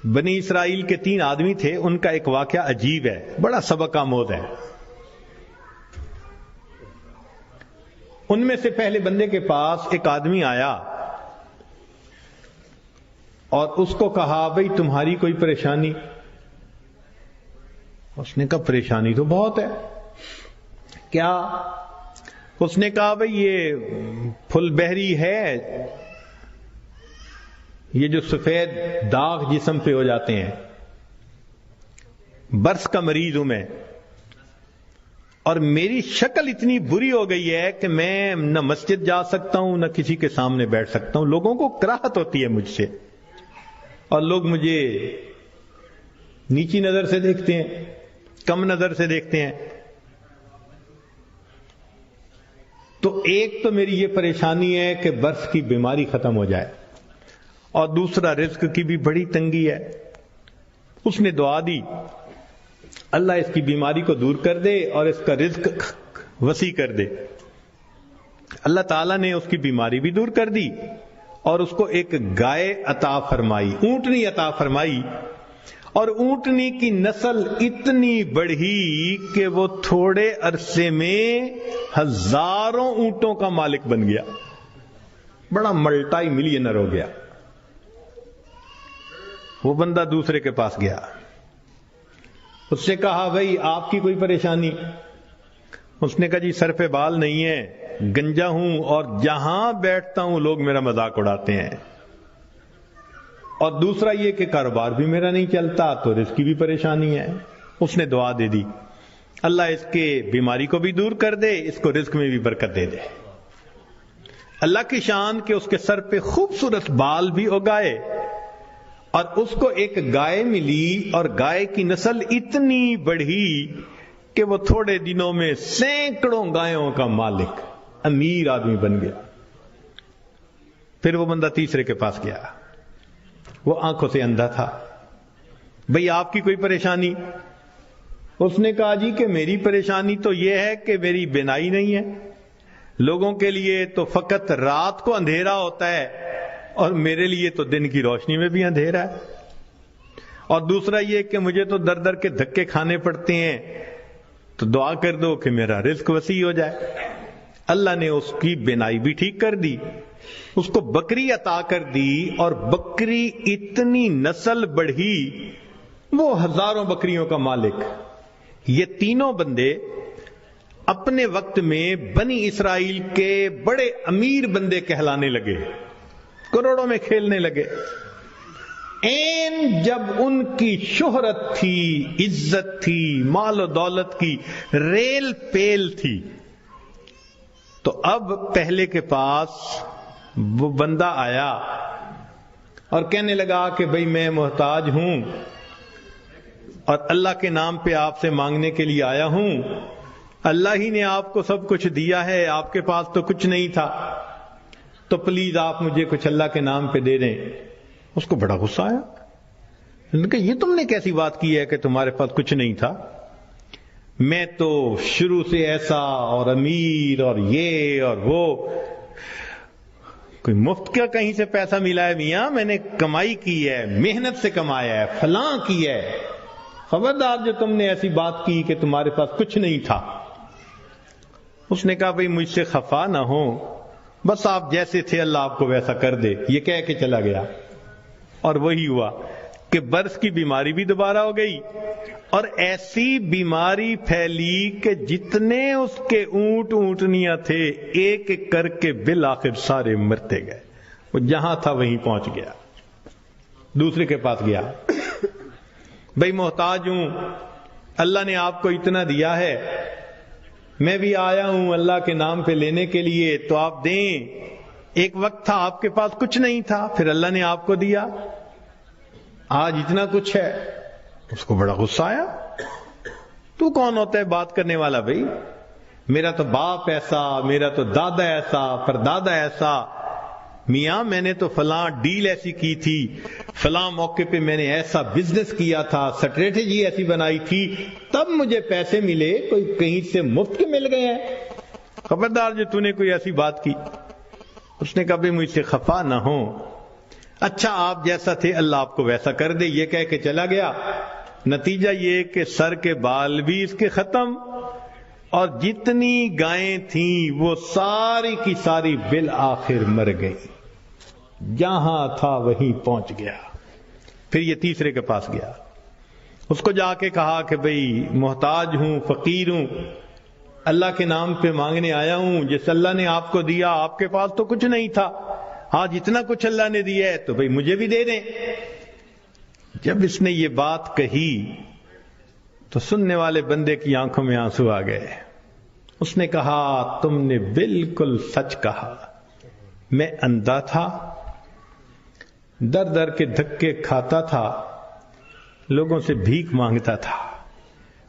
بنی اسرائیل کے 3 آدمی تھے، ان کا ایک واقعہ عجیب ہے، بڑا سبق آموز ہے۔ ان میں سے پہلے بندے کے پاس ایک آدمی آیا اور اس کو کہا بھئی تمہاری کوئی پریشانی؟ اس نے کہا پریشانی تو بہت ہے۔ کیا؟ اس نے کہا بھئی یہ پھل بہری ہے، یہ جو سفید داغ جسم پہ ہو جاتے ہیں، برس کا مریض ہوں میں، اور میری شکل اتنی بری ہو گئی ہے کہ میں نہ مسجد جا سکتا ہوں نہ کسی کے سامنے بیٹھ سکتا ہوں، لوگوں کو کراہت ہوتی ہے مجھ سے، اور لوگ مجھے نیچی نظر سے دیکھتے ہیں، کم نظر سے دیکھتے ہیں۔ تو ایک تو میری یہ پریشانی ہے کہ برس کی بیماری ختم ہو جائے، اور دوسرا رزق کی بھی بڑی تنگی ہے۔ اس نے دعا دی اللہ اس کی بیماری کو دور کر دے اور اس کا رزق وسیع کر دے۔ اللہ تعالیٰ نے اس کی بیماری بھی دور کر دی اور اس کو ایک گائے عطا فرمائی، اونٹنی عطا فرمائی، اور اونٹنی کی نسل اتنی بڑھی کہ وہ تھوڑے عرصے میں ہزاروں اونٹوں کا مالک بن گیا، بڑا ملٹائی ملینر ہو گیا۔ وہ بندہ دوسرے کے پاس گیا، اس سے کہا بھئی آپ کی کوئی پریشانی؟ اس نے کہا جی سر پہ بال نہیں ہے، گنجا ہوں، اور جہاں بیٹھتا ہوں لوگ میرا مذاق اڑاتے ہیں، اور دوسرا یہ کہ کاروبار بھی میرا نہیں چلتا، تو رزق کی بھی پریشانی ہے۔ اس نے دعا دے دی اللہ اس کے بیماری کو بھی دور کر دے، اس کو رزق میں بھی برکت دے دے۔ اللہ کی شان کہ اس کے سر پہ خوبصورت بال بھی اگائے، اور اس کو ایک گائے ملی، اور گائے کی نسل اتنی بڑھی کہ وہ تھوڑے دنوں میں سینکڑوں گایوں کا مالک، امیر آدمی بن گیا۔ پھر وہ بندہ تیسرے کے پاس گیا، وہ آنکھوں سے اندھا تھا، بھئی آپ کی کوئی پریشانی؟ اس نے کہا جی کہ میری پریشانی تو یہ ہے کہ میری بینائی نہیں ہے، لوگوں کے لیے تو فقط رات کو اندھیرا ہوتا ہے اور میرے لیے تو دن کی روشنی میں بھی اندھیرا ہے، اور دوسرا یہ کہ مجھے تو در در کے دھکے کھانے پڑتے ہیں، تو دعا کر دو کہ میرا رزق وسیع ہو جائے۔ اللہ نے اس کی بینائی بھی ٹھیک کر دی، اس کو بکری عطا کر دی، اور بکری اتنی نسل بڑھی وہ ہزاروں بکریوں کا مالک۔ یہ تینوں بندے اپنے وقت میں بنی اسرائیل کے بڑے امیر بندے کہلانے لگے، کروڑوں میں کھیلنے لگے۔ جب ان کی شہرت تھی، عزت تھی، مال و دولت کی ریل پیل تھی، تو اب پہلے کے پاس وہ بندہ آیا اور کہنے لگا کہ بھئی میں محتاج ہوں اور اللہ کے نام پہ آپ سے مانگنے کے لیے آیا ہوں، اللہ ہی نے آپ کو سب کچھ دیا ہے، آپ کے پاس تو کچھ نہیں تھا، تو پلیز آپ مجھے کچھ اللہ کے نام پہ دے دیں۔ اس کو بڑا غصہ آیا، انہوں نے کہا یہ تم نے کیسی بات کی ہے کہ تمہارے پاس کچھ نہیں تھا؟ میں تو شروع سے ایسا اور امیر اور یہ اور وہ، کوئی مفت کا کہیں سے پیسہ ملا ہے میاں؟ میں نے کمائی کی ہے، محنت سے کمایا ہے، فلاں کی ہے، خبردار جو تم نے ایسی بات کی کہ تمہارے پاس کچھ نہیں تھا۔ اس نے کہا بھئی مجھ سے خفا نہ ہو، بس آپ جیسے تھے اللہ آپ کو ویسا کر دے، یہ کہہ کے چلا گیا۔ اور وہی ہوا کہ برس کی بیماری بھی دوبارہ ہو گئی، اور ایسی بیماری پھیلی کہ جتنے اس کے اونٹ اونٹنیاں تھے ایک ایک کر کے بالآخر سارے مرتے گئے۔ وہ جہاں تھا وہیں پہنچ گیا، دوسرے کے پاس گیا، بھئی محتاج ہوں، اللہ نے آپ کو اتنا دیا ہے، میں بھی آیا ہوں اللہ کے نام پہ لینے کے لیے، تو آپ دیں۔ ایک وقت تھا آپ کے پاس کچھ نہیں تھا، پھر اللہ نے آپ کو دیا، آج اتنا کچھ ہے۔ اس کو بڑا غصہ آیا، تو کون ہوتا ہے بات کرنے والا؟ بھائی میرا تو باپ ایسا، میرا تو دادا ایسا، پردادا ایسا، میاں میں نے تو فلاں ڈیل ایسی کی تھی، فلاں موقع پہ میں نے ایسا بزنس کیا تھا، سٹریٹجی ایسی بنائی تھی، تب مجھے پیسے ملے، کوئی کہیں سے مفت کے مل گئے ہیں؟ خبردار جو تو نے کوئی ایسی بات کی۔ اس نے کہا بھی مجھ سے خفا نہ ہو، اچھا آپ جیسا تھے اللہ آپ کو ویسا کر دے، یہ کہہ کے چلا گیا۔ نتیجہ یہ کہ سر کے بال بھی اس کے ختم، اور جتنی گائیں تھیں وہ ساری کی ساری بالآخر مر گئی، جہاں تھا وہیں پہنچ گیا۔ پھر یہ تیسرے کے پاس گیا، اس کو جا کے کہا کہ بھئی محتاج ہوں، فقیر ہوں، اللہ کے نام پہ مانگنے آیا ہوں، جس اللہ نے آپ کو دیا، آپ کے پاس تو کچھ نہیں تھا، آج اتنا کچھ اللہ نے دیا ہے تو بھئی مجھے بھی دے دیں۔ جب اس نے یہ بات کہی تو سننے والے بندے کی آنکھوں میں آنسو آ گئے۔ اس نے کہا تم نے بالکل سچ کہا، میں اندھا تھا، در در کے دھکے کھاتا تھا، لوگوں سے بھیک مانگتا تھا،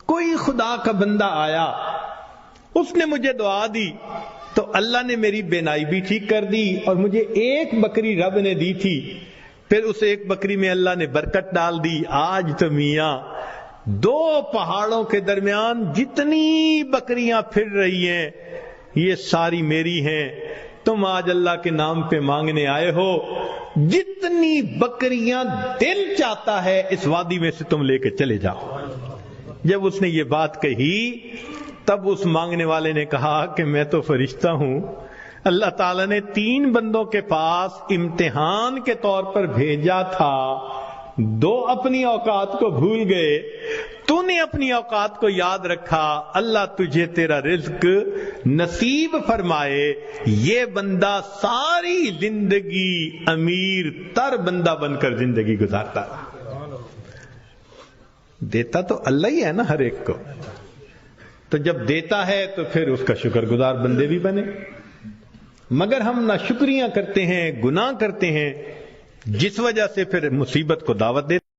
کوئی خدا کا بندہ آیا، اس نے مجھے دعا دی تو اللہ نے میری بینائی بھی ٹھیک کر دی، اور مجھے ایک بکری رب نے دی تھی، پھر اس ایک بکری میں اللہ نے برکت ڈال دی۔ آج تو میاں دو پہاڑوں کے درمیان جتنی بکریاں پھر رہی ہیں یہ ساری میری ہیں، تم آج اللہ کے نام پہ مانگنے آئے ہو، جتنی بکریاں دل چاہتا ہے اس وادی میں سے تم لے کے چلے جاؤ۔ جب اس نے یہ بات کہی تب اس مانگنے والے نے کہا کہ میں تو فرشتہ ہوں، اللہ تعالیٰ نے 3 بندوں کے پاس امتحان کے طور پر بھیجا تھا، 2 اپنی اوقات کو بھول گئے، تو نے اپنی اوقات کو یاد رکھا، اللہ تجھے تیرا رزق نصیب فرمائے۔ یہ بندہ ساری زندگی امیر تر بندہ بن کر زندگی گزارتا رہا۔ دیتا تو اللہ ہی ہے نا ہر ایک کو، تو جب دیتا ہے تو پھر اس کا شکر گزار بندے بھی بنے، مگر ہم نہ شکریاں کرتے ہیں، گناہ کرتے ہیں، جس وجہ سے پھر مصیبت کو دعوت دیتے